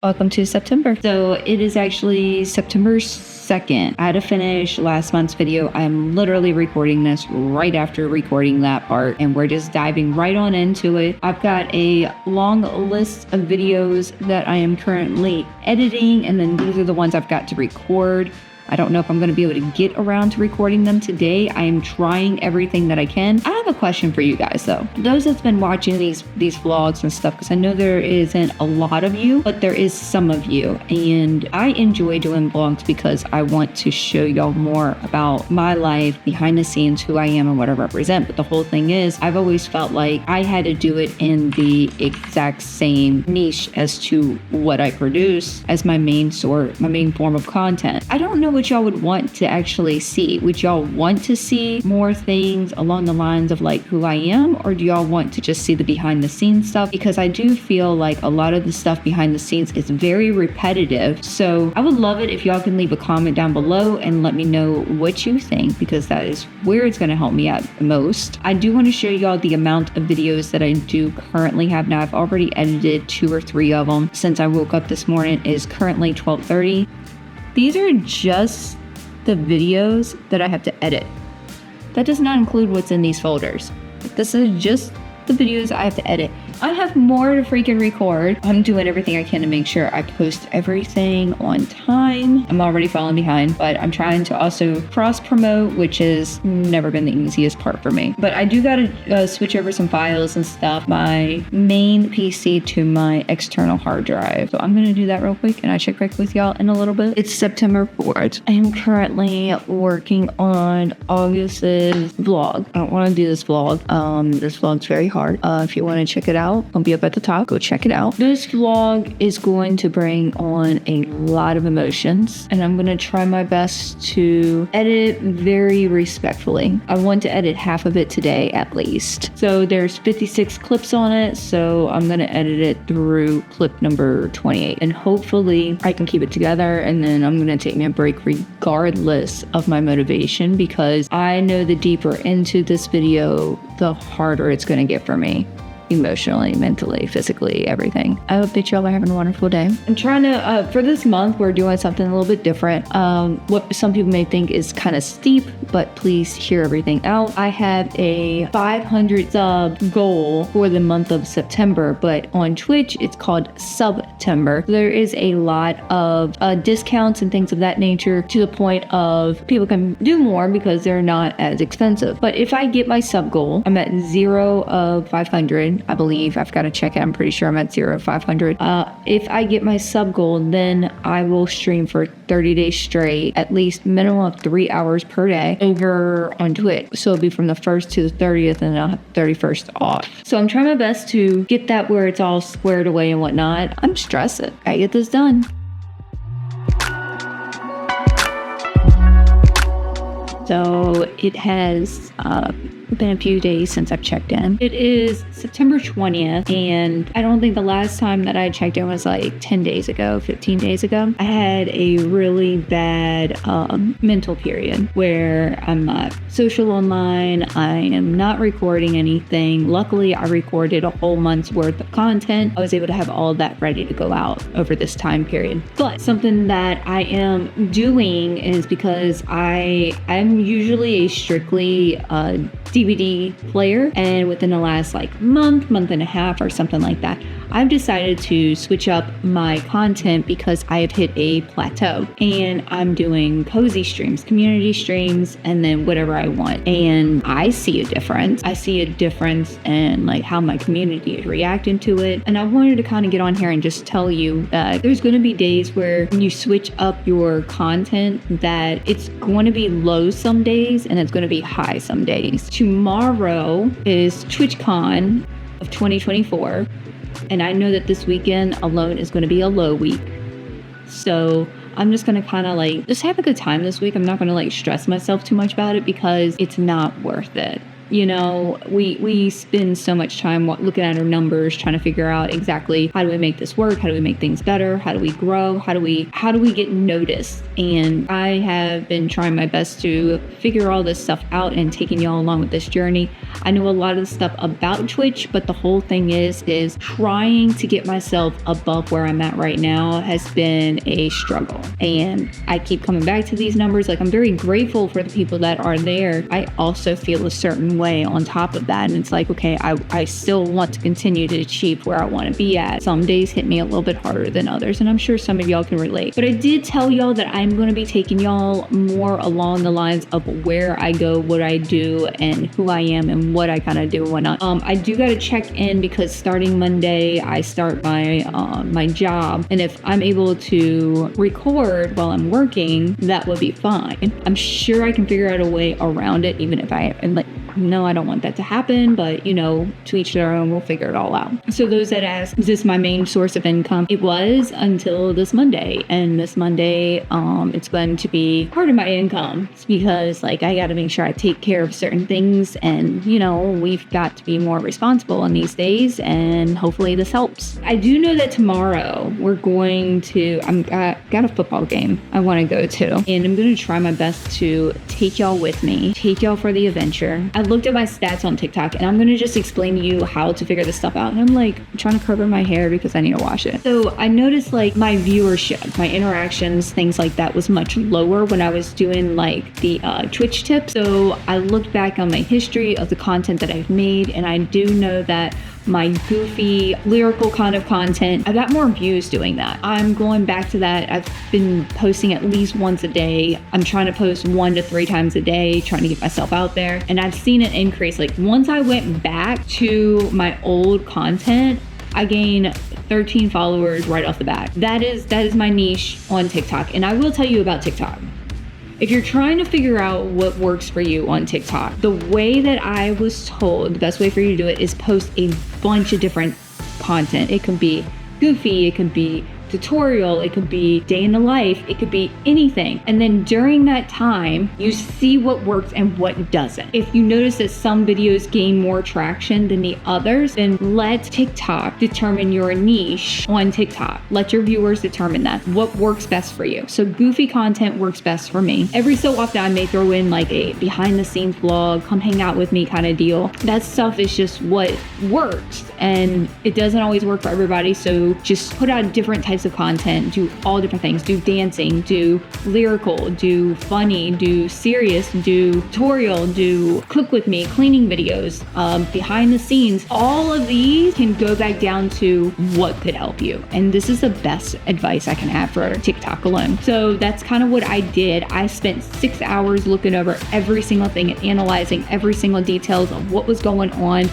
Welcome to September. So it is actually September 2nd. I had to finish last month's video. I am literally recording this right after recording that part, and we're just diving right on into it. I've got a long list of videos that I am currently editing, and then these are the ones I've got to record. I don't know if I'm going to be able to get around to recording them today. I am trying everything that I can. I have a question for you guys though. Those that's been watching these vlogs and stuff, because I know there isn't a lot of you, but there is some of you. And I enjoy doing vlogs because I want to show y'all more about my life, behind the scenes, who I am and what I represent. But the whole thing is, I've always felt like I had to do it in the exact same niche as to what I produce as my main form of content. I don't know what y'all would want to actually see. Would y'all want to see more things along the lines of like who I am, or do y'all want to just see the behind the scenes stuff? Because I do feel like a lot of the stuff behind the scenes is very repetitive. So I would love it if y'all can leave a comment down below and let me know what you think, because that is where it's going to help me out the most. I do want to show y'all the amount of videos that I do currently have now. I've already edited 2 or 3 of them since I woke up this morning. It is currently 12:30. These are just the videos that I have to edit. That does not include what's in these folders. This is just the videos I have to edit. I have more to freaking record. I'm doing everything I can to make sure I post everything on time. I'm already falling behind, but I'm trying to also cross promote, which has never been the easiest part for me. But I do gotta switch over some files and stuff, my main PC to my external hard drive. So I'm gonna do that real quick, and I check back with y'all in a little bit. It's September 4th. I am currently working on August's vlog. I don't want to do this vlog. This vlog's very hard. If you want to check it out, it'll be up at the top. Go check it out. This vlog is going to bring on a lot of emotions, and I'm going to try my best to edit very respectfully. I want to edit half of it today at least. So there's 56 clips on it, so I'm going to edit it through clip number 28, and hopefully I can keep it together, and then I'm going to take me a break regardless of my motivation, because I know the deeper into this video, the harder it's going to get for me. Emotionally, mentally, physically, everything. I hope that y'all are having a wonderful day. I'm trying to, for this month, we're doing something a little bit different. What some people may think is kind of steep, but please hear everything out. I have a 500 sub goal for the month of September, but on Twitch, it's called Subtember. There is a lot of discounts and things of that nature, to the point of people can do more because they're not as expensive. But if I get my sub goal, I'm at 0 of 500. I believe. I've got to check it. I'm pretty sure I'm at 0 of 500. If I get my sub goal, then I will stream for 30 days straight, at least minimum of 3 hours per day over on Twitch. So it'll be from the 1st to the 30th, and I'll have 31st off. So I'm trying my best to get that where it's all squared away and whatnot. I'm stressing. I get this done. So it has been a few days since I've checked in. It is September 20th, and I don't think the last time that I checked in was like 10 days ago, 15 days ago. I had a really bad mental period where I'm not social online. I am not recording anything. Luckily, I recorded a whole month's worth of content. I was able to have all that ready to go out over this time period. But something that I am doing is, because I'm usually a strictly DVD player, and within the last like month and a half or something like that, I've decided to switch up my content because I have hit a plateau, and I'm doing cozy streams, community streams, and then whatever I want. And I see a difference. I see a difference in like how my community is reacting to it. And I wanted to kind of get on here and just tell you that there's going to be days where you switch up your content, that it's going to be low some days and it's going to be high some days. Tomorrow is TwitchCon of 2024. And I know that this weekend alone is going to be a low week. So I'm just going to kind of like just have a good time this week. I'm not going to like stress myself too much about it, because it's not worth it. You know, we spend so much time looking at our numbers, trying to figure out exactly how do we make this work? How do we make things better? How do we grow? How do we get noticed? And I have been trying my best to figure all this stuff out and taking y'all along with this journey. I know a lot of the stuff about Twitch, but the whole thing is trying to get myself above where I'm at right now has been a struggle. And I keep coming back to these numbers. Like, I'm very grateful for the people that are there. I also feel a certain way on top of that. And it's like, okay, I still want to continue to achieve where I want to be at. Some days hit me a little bit harder than others, and I'm sure some of y'all can relate. But I did tell y'all that I'm going to be taking y'all more along the lines of where I go, what I do, and who I am, and what I kind of do and whatnot. I do got to check in because starting Monday, I start my job. And if I'm able to record while I'm working, that would be fine. I'm sure I can figure out a way around it, even if I am like, no, I don't want that to happen, but you know, to each their own, we'll figure it all out. So those that ask, is this my main source of income? It was until this Monday. And this Monday, it's going to be part of my income. It's because like, I got to make sure I take care of certain things. And you know, we've got to be more responsible in these days, and hopefully this helps. I do know that tomorrow we're going to, got a football game I want to go to, and I'm going to try my best to take y'all with me, take y'all for the adventure. I looked at my stats on TikTok, and I'm going to just explain to you how to figure this stuff out. And I'm like trying to cover my hair because I need to wash it. So I noticed like my viewership, my interactions, things like that was much lower when I was doing like the Twitch tips. So I looked back on my history of the content that I've made, and I do know that my goofy lyrical kind of content, I got more views doing that. I'm going back to that. I've been posting at least once a day. I'm trying to post 1 to 3 times a day, trying to get myself out there. And I've seen an increase. Like once I went back to my old content, I gained 13 followers right off the bat. That is my niche on TikTok. And I will tell you about TikTok. If you're trying to figure out what works for you on TikTok, the way that I was told, the best way for you to do it is post a bunch of different content. It can be goofy, it can be tutorial, it could be day in the life, it could be anything. And then during that time, you see what works and what doesn't. If you notice that some videos gain more traction than the others, then let TikTok determine your niche on TikTok. Let your viewers determine that. What works best for you? So goofy content works best for me. Every so often I may throw in like a behind the scenes vlog, come hang out with me kind of deal. That stuff is just what works, and it doesn't always work for everybody. So just put out different types of content, do all different things, do dancing, do lyrical, do funny, do serious, do tutorial, do cook with me, cleaning videos, behind the scenes. All of these can go back down to what could help you. And this is the best advice I can have for TikTok alone. So that's kind of what I did. I spent 6 hours looking over every single thing and analyzing every single details of what was going on.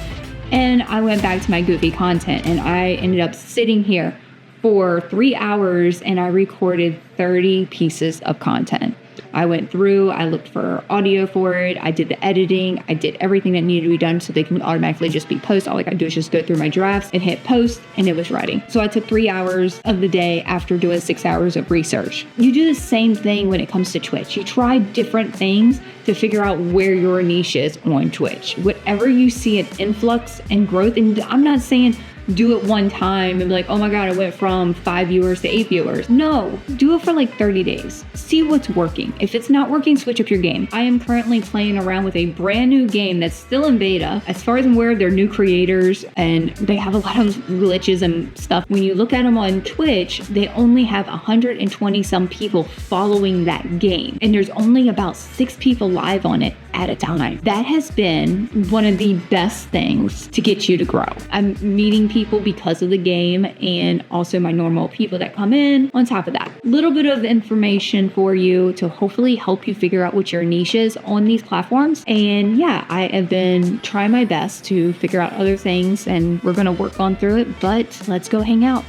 And I went back to my goofy content, and I ended up sitting here for 3 hours and I recorded 30 pieces of content. I went through, I looked for audio for it, I did the editing, I did everything that needed to be done so they can automatically just be post. All I gotta do is just go through my drafts and hit post, and it was ready. So I took 3 hours of the day after doing 6 hours of research. You do the same thing when it comes to Twitch. You try different things to figure out where your niche is on Twitch. Whatever you see an influx and growth, and I'm not saying do it one time and be like, oh my God, I went from 5 viewers to 8 viewers. No, do it for like 30 days. See what's working. If it's not working, switch up your game. I am currently playing around with a brand new game that's still in beta. As far as I'm aware, they're new creators and they have a lot of glitches and stuff. When you look at them on Twitch, they only have 120 some people following that game. And there's only about 6 people live on it at a time. That has been one of the best things to get you to grow. I'm meeting people because of the game and also my normal people that come in on top of that. Little bit of information for you to hopefully help you figure out what your niche is on these platforms. And yeah, I have been trying my best to figure out other things and we're going to work on through it, but let's go hang out.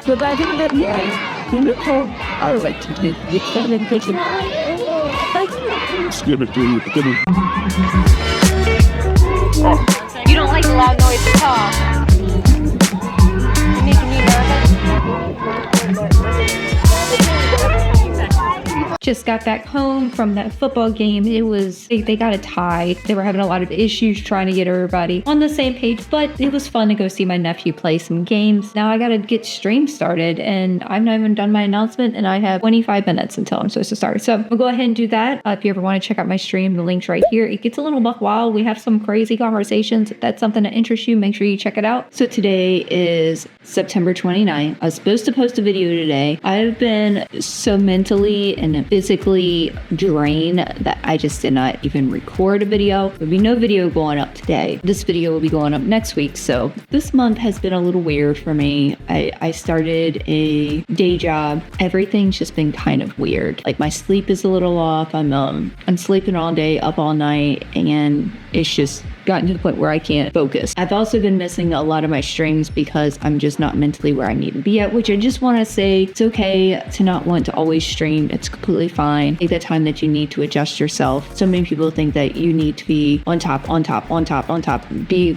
But I think that I would like to do the presentation. It's gonna do it. You don't like the loud noises, huh? You're making me nervous. Just got back home from that football game. They got a tie. They were having a lot of issues trying to get everybody on the same page, but it was fun to go see my nephew play some games. Now I got to get stream started, and I've not even done my announcement, and I have 25 minutes until I'm supposed to start. So we'll go ahead and do that. If you ever want to check out my stream, the link's right here. It gets a little buck wild. We have some crazy conversations. If that's something that interests you, make sure you check it out. So today is September 29th. I was supposed to post a video today. I've been so mentally and physically drained that I just did not even record a video. There'll be no video going up today. This video will be going up next week. So this month has been a little weird for me. I started a day job. Everything's just been kind of weird. Like my sleep is a little off. I'm sleeping all day, up all night, and it's just gotten to the point where I can't focus. I've also been missing a lot of my streams because I'm just not mentally where I need to be at, which I just want to say it's okay to not want to always stream. It's completely fine. Take the time that you need to adjust yourself. So many people think that you need to be on top, be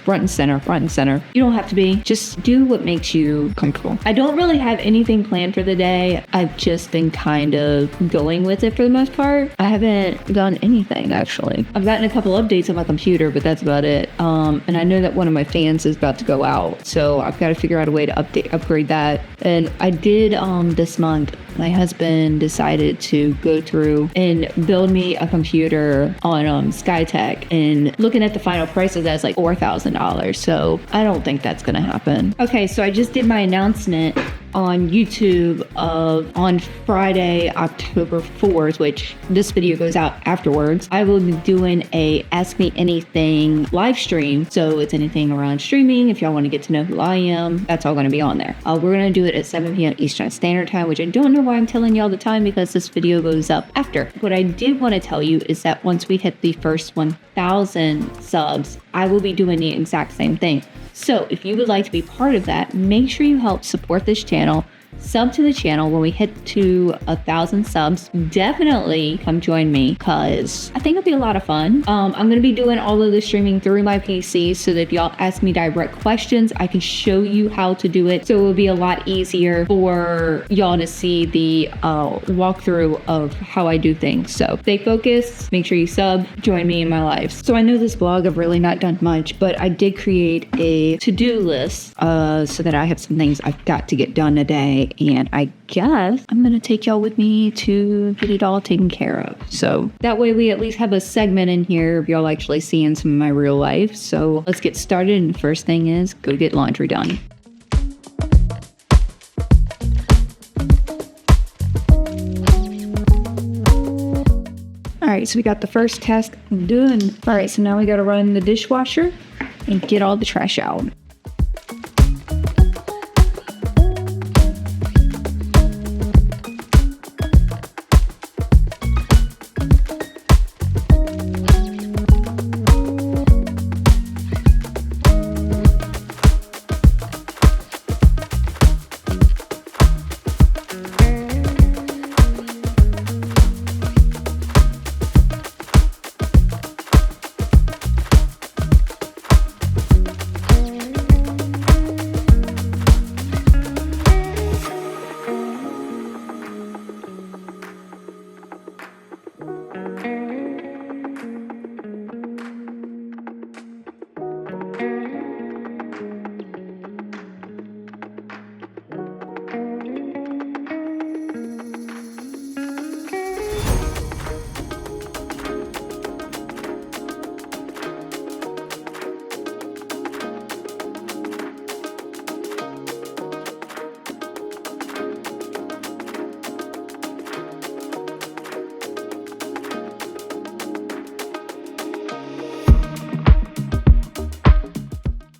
front and center. You don't have to be. Just do what makes you comfortable. I don't really have anything planned for the day. I've just been kind of going with it for the most part. I haven't done anything actually. I've gotten a couple updates on my computer, but that's about it. And I know that one of my fans is about to go out, so I've got to figure out a way to upgrade that. And I did this month, my husband decided to go through and build me a computer on Skytech, and looking at the final prices, that's like $4,000. So I don't think that's gonna happen. Okay, so I just did my announcement on YouTube on Friday, October 4th, which this video goes out afterwards. I will be doing a Ask Me Anything live stream. So it's anything around streaming. If y'all want to get to know who I am, that's all going to be on there. We're going to do it at 7 p.m. Eastern Standard Time, which I don't know why I'm telling y'all the time because this video goes up after. What I did want to tell you is that once we hit the first 1,000 subs, I will be doing the exact same thing. So if you would like to be part of that, make sure you help support this channel. Sub to the channel. When we hit to 1,000 subs, definitely come join me because I think it'll be a lot of fun. I'm going to be doing all of the streaming through my PC so that if y'all ask me direct questions, I can show you how to do it. So it will be a lot easier for y'all to see the walkthrough of how I do things. So stay focused, make sure you sub, join me in my life. So I know this vlog, I've really not done much, but I did create a to-do list so that I have some things I've got to get done today. And I guess I'm going to take y'all with me to get it all taken care of. So that way we at least have a segment in here of y'all actually seeing some of my real life. So let's get started. And the first thing is go get laundry done. All right, so we got the first task done. All right, so now we got to run the dishwasher and get all the trash out.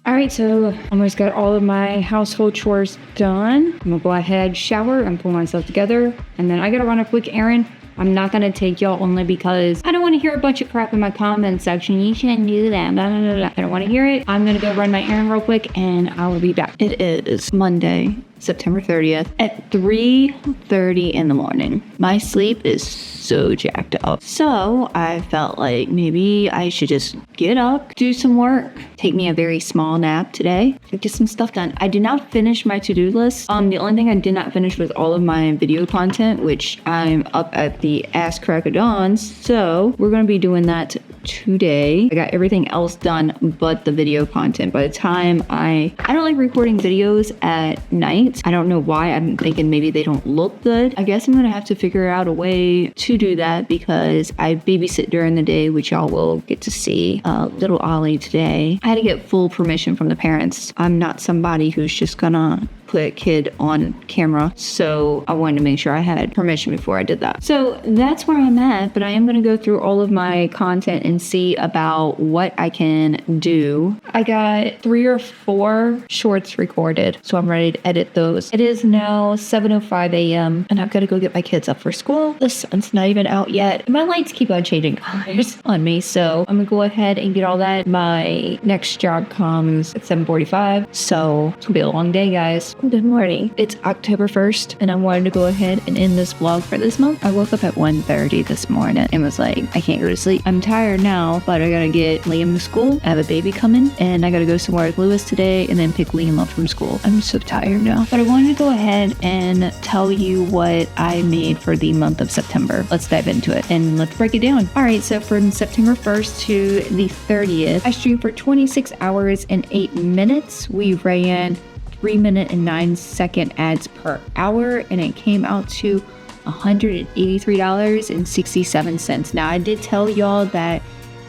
All right, so almost got all of my household chores done. I'm gonna go ahead, shower, and pull myself together. And then I gotta run a quick errand. I'm not gonna take y'all only because I don't wanna hear a bunch of crap in my comment section. You shouldn't do that, blah, blah, blah, blah. I don't wanna hear it. I'm gonna go run my errand real quick and I will be back. It is Monday, September 30th at 3:30 in the morning. My sleep is so jacked up. So I felt like maybe I should just get up, do some work, take me a very small nap today, get some stuff done. I did not finish my to-do list. The only thing I did not finish was all of my video content, which I'm up at the ass crack of dawns. So we're going to be doing that today. I got everything else done but the video content. By the time I don't like recording videos at night. I don't know why. I'm thinking maybe they don't look good. I guess I'm gonna have to figure out a way to do that because I babysit during the day, which y'all will get to see little Ollie today. I had to get full permission from the parents. I'm not somebody who's just gonna put a kid on camera, so I wanted to make sure I had permission before I did that. So that's where I'm at, but I am going to go through all of my content and see about what I can do. I got 3 or 4 shorts recorded, so I'm ready to edit those. It is now 7:05 a.m. and I've got to go get my kids up for school. The sun's not even out yet. My lights keep on changing colors on me, so I'm gonna go ahead and get all that. My next job comes at 7:45, so it's gonna be a long day, guys. Good morning. It's October 1st, and I wanted to go ahead and end this vlog for this month. I woke up at 1:30 this morning and was like, I can't go to sleep. I'm tired now, but I gotta get Liam to school. I have a baby coming, and I gotta go somewhere with Lewis today and then pick Liam up from school. I'm so tired now. But I wanted to go ahead and tell you what I made for the month of September. Let's dive into it and let's break it down. All right, so from September 1st to the 30th, I streamed for 26 hours and 8 minutes. We ran 3-minute and 9-second ads per hour, and it came out to $183.67. Now, I did tell y'all that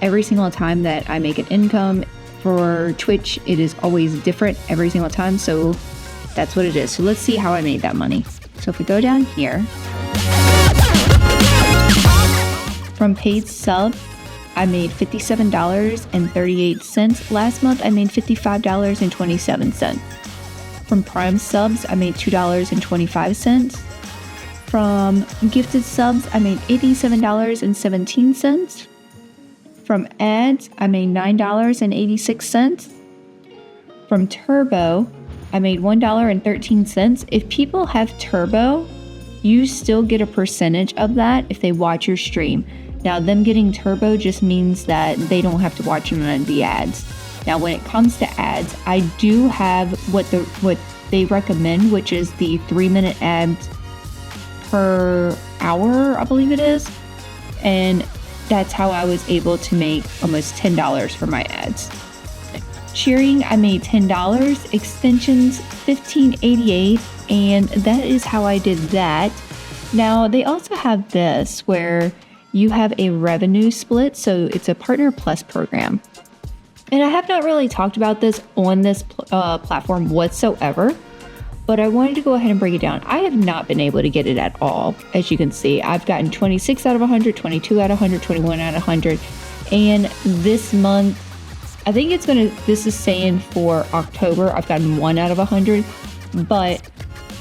every single time that I make an income for Twitch, it is always different every single time, so that's what it is. So let's see how I made that money. So if we go down here, from paid sub, I made $57.38. Last month, I made $55.27. From Prime subs, I made $2.25. From gifted subs, I made $87.17. From ads, I made $9.86. From Turbo, I made $1.13. If people have Turbo, you still get a percentage of that if they watch your stream. Now, them getting Turbo just means that they don't have to watch none of the ads. Now, when it comes to ads, I do have what they recommend, which is the 3-minute ads per hour, I believe it is. And that's how I was able to make almost $10 for my ads. Cheering, I made $10. Extensions, $15.88. And that is how I did that. Now, they also have this where you have a revenue split. So it's a Partner Plus program. And I have not really talked about this on this platform whatsoever, but I wanted to go ahead and break it down. I have not been able to get it at all. As you can see, I've gotten 26 out of 100, 22 out of 100, 21 out of 100. And this month, I think this is saying for October, I've gotten 1 out of 100, but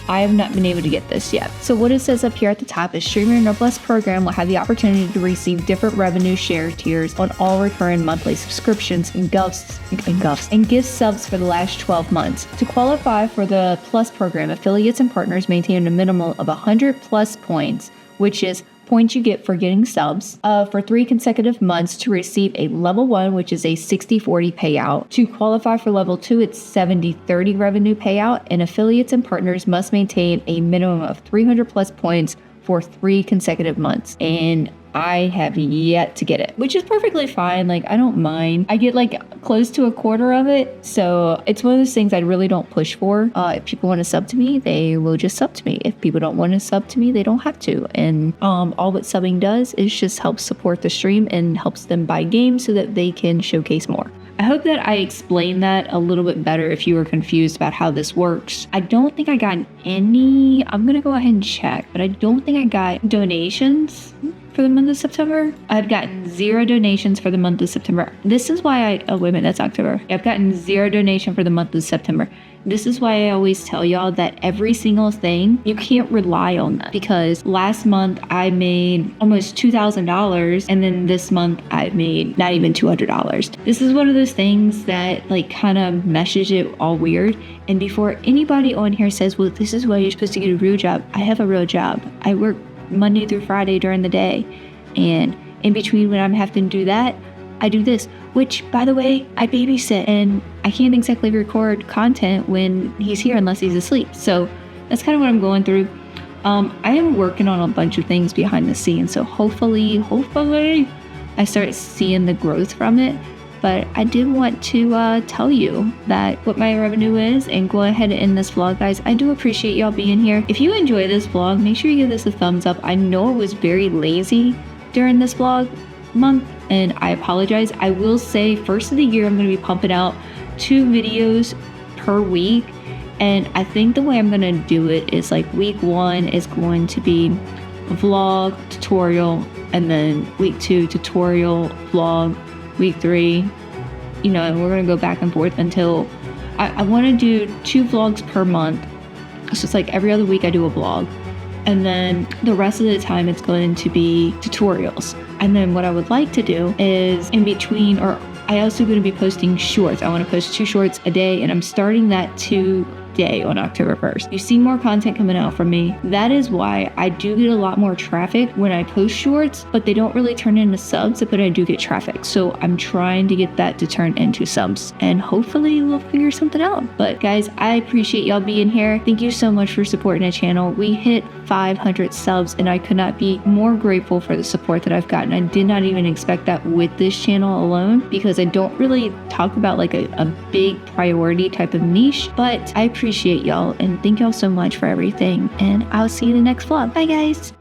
I have not been able to get this yet. So what it says up here at the top is Streamer in our Plus program will have the opportunity to receive different revenue share tiers on all recurring monthly subscriptions and gifts subs for the last 12 months. To qualify for the Plus program, affiliates and partners maintain a minimum of 100 plus points, which is points you get for getting subs for 3 consecutive months to receive a level 1, which is a 60-40 payout. To qualify for level 2, it's 70-30 revenue payout, and affiliates and partners must maintain a minimum of 300 plus points for 3 consecutive months. And I have yet to get it, which is perfectly fine. Like, I don't mind. I get like close to a quarter of it. So it's one of those things I really don't push for. If people want to sub to me, they will just sub to me. If people don't want to sub to me, they don't have to. And all what subbing does is just help support the stream and helps them buy games so that they can showcase more. I hope that I explained that a little bit better if you were confused about how this works. I don't think I got any, I'm going to go ahead and check, but I don't think I got donations for the month of September. I've gotten 0 donations for the month of September. This is why wait a minute, that's October. I've gotten 0 donation for the month of September. This is why I always tell y'all that every single thing, you can't rely on that, because last month I made almost $2,000 and then this month I've made not even $200. This is one of those things that like kind of meshes it all weird. And before anybody on here says, well, this is why you're supposed to get a real job, I have a real job. I work Monday through Friday during the day, and in between when I'm having to do that, I do this, which, by the way, I babysit, and I can't exactly record content when he's here unless he's asleep. So that's kind of what I'm going through. I am working on a bunch of things behind the scenes, so hopefully I start seeing the growth from it. But I did want to tell you that what my revenue is, and go ahead and end this vlog, guys. I do appreciate y'all being here. If you enjoy this vlog, make sure you give this a thumbs up. I know it was very lazy during this vlog month, and I apologize. I will say, first of the year, I'm going to be pumping out 2 videos per week. And I think the way I'm going to do it is like week 1 is going to be a vlog, tutorial, and then week 2, tutorial, vlog, week 3, you know, and we're going to go back and forth until I want to do 2 vlogs per month. So it's like every other week I do a vlog. And then the rest of the time it's going to be tutorials. And then what I would like to do is in between, or I also going to be posting shorts. I want to post 2 shorts a day, and I'm starting that today on October 1st. You see more content coming out from me. That is why I do get a lot more traffic when I post shorts, but they don't really turn into subs, but I do get traffic. So I'm trying to get that to turn into subs, and hopefully we'll figure something out. But guys, I appreciate y'all being here. Thank you so much for supporting the channel. We hit 500 subs, and I could not be more grateful for the support that I've gotten. I did not even expect that with this channel alone, because I don't really talk about like a big priority type of niche, but I appreciate y'all, and thank y'all so much for everything, and I'll see you in the next vlog. Bye guys.